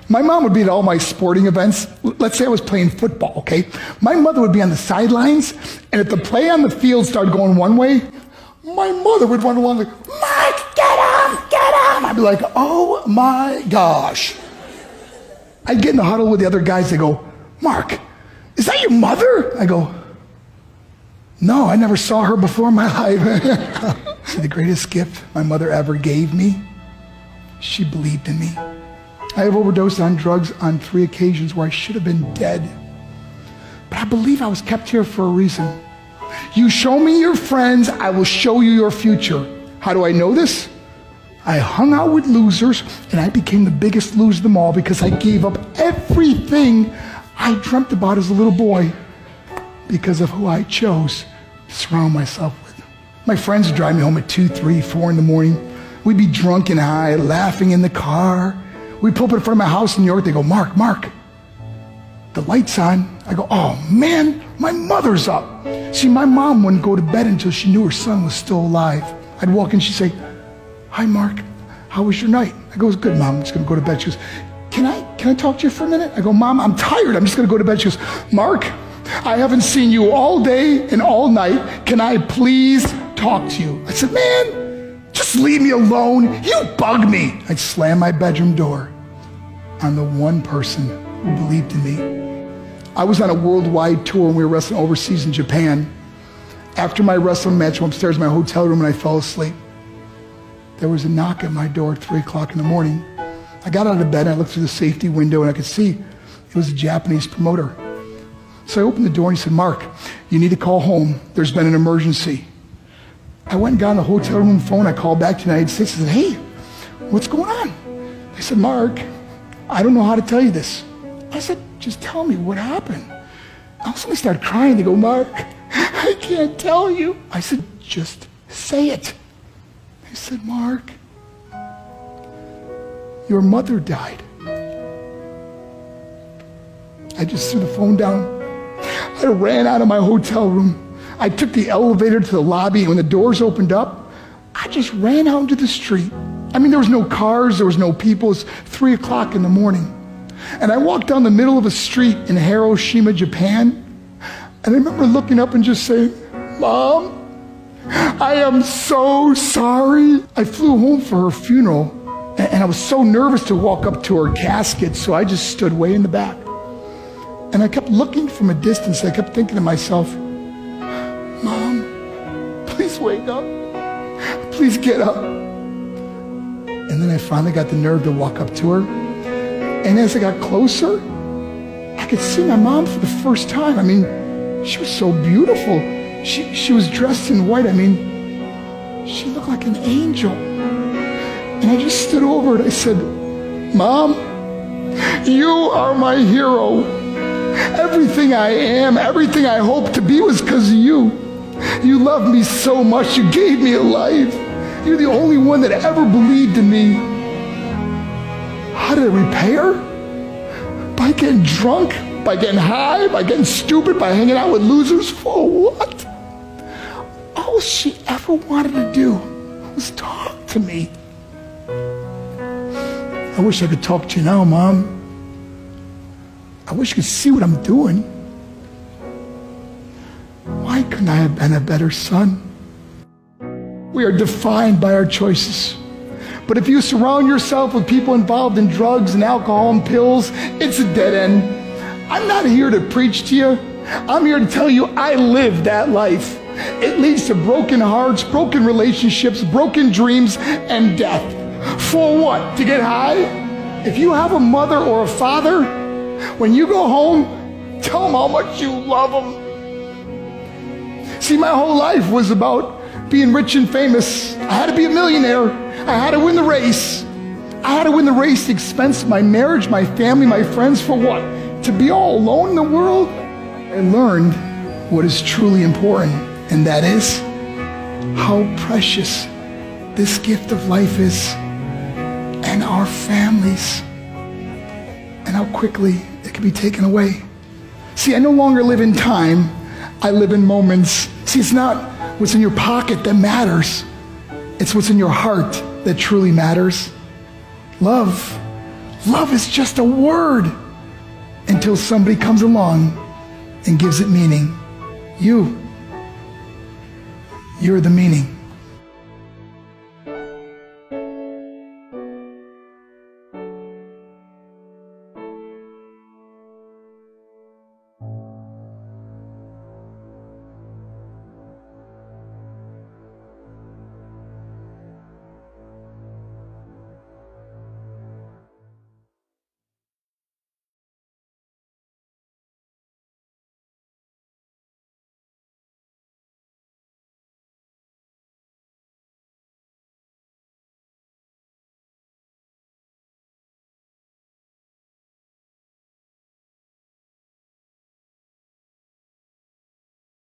My mom would be at all my sporting events. Let's say I was playing football, okay? My mother would be on the sidelines, and if the play on the field started going one way, my mother would run along like, Mark, get him, get him. I'd be like, oh my gosh. I'd get in the huddle with the other guys. They go, Mark, is that your mother? I go, no, I never saw her before in my life. See, the greatest gift my mother ever gave me, she believed in me. I have overdosed on drugs on 3 occasions where I should have been dead. But I believe I was kept here for a reason. You show me your friends, I will show you your future. How do I know this? I hung out with losers, and I became the biggest loser of them all because I gave up everything I dreamt about as a little boy because of who I chose to surround myself with. My friends would drive me home at 2, 3, 4 in the morning. We'd be drunk and high, laughing in the car. We'd pull up in front of my house in New York. They go, Mark, the light's on. I go, oh man, my mother's up. See, my mom wouldn't go to bed until she knew her son was still alive. I'd walk in, she'd say, hi Mark, how was your night? I go, it's good, Mom, I'm just gonna go to bed. She goes, can I talk to you for a minute? I go, Mom, I'm tired, I'm just gonna go to bed. She goes, Mark, I haven't seen you all day and all night. Can I please talk to you? I said, man, just leave me alone. You bug me. I'd slam my bedroom door on the one person who believed in me. I was on a worldwide tour and we were wrestling overseas in Japan. After my wrestling match, I went upstairs in my hotel room and I fell asleep. There was a knock at my door at 3 o'clock in the morning. I got out of bed and I looked through the safety window and I could see it was a Japanese promoter. So I opened the door and he said, Mark, you need to call home. There's been an emergency. I went and got on the hotel room phone. I called back to the United States. I said, hey, what's going on? They said, Mark, I don't know how to tell you this. I said, just tell me what happened. All of a sudden they started crying. They go, Mark, I can't tell you. I said, just say it. They said, Mark, your mother died. I just threw the phone down. I ran out of my hotel room. I took the elevator to the lobby, and when the doors opened up, I just ran out into the street. I mean, there was no cars, there was no people. It was 3 o'clock in the morning. And I walked down the middle of a street in Hiroshima, Japan, and I remember looking up and just saying, Mom, I am so sorry. I flew home for her funeral, and I was so nervous to walk up to her casket, so I just stood way in the back. And I kept looking from a distance. I kept thinking to myself, Mom, please wake up. Please get up. And then I finally got the nerve to walk up to her. And as I got closer, I could see my mom for the first time. I mean, she was so beautiful. She was dressed in white. I mean, she looked like an angel. And I just stood over it. I said, Mom, you are my hero. Everything I am, everything I hope to be was because of you. You loved me so much. You gave me a life. You're the only one that ever believed in me. How did I repay her? By getting drunk, by getting high, by getting stupid, by hanging out with losers? For what? All she ever wanted to do was talk to me. I wish I could talk to you now, Mom. I wish you could see what I'm doing. Why couldn't I have been a better son? We are defined by our choices. But if you surround yourself with people involved in drugs and alcohol and pills, it's a dead end. I'm not here to preach to you. I'm here to tell you I lived that life. It leads to broken hearts, broken relationships, broken dreams, and death. For what? To get high? If you have a mother or a father, when you go home, tell them how much you love them. See, my whole life was about being rich and famous. I had to be a millionaire. I had to win the race. I had to win the race at the expense of my marriage, my family, my friends. For what? To be all alone in the world? I learned what is truly important, and that is how precious this gift of life is, and our families, and how quickly it can be taken away. See, I no longer live in time. I live in moments. See, it's not what's in your pocket that matters. It's what's in your heart that truly matters. Love Love is just a word until somebody comes along and gives it meaning. You're the meaning.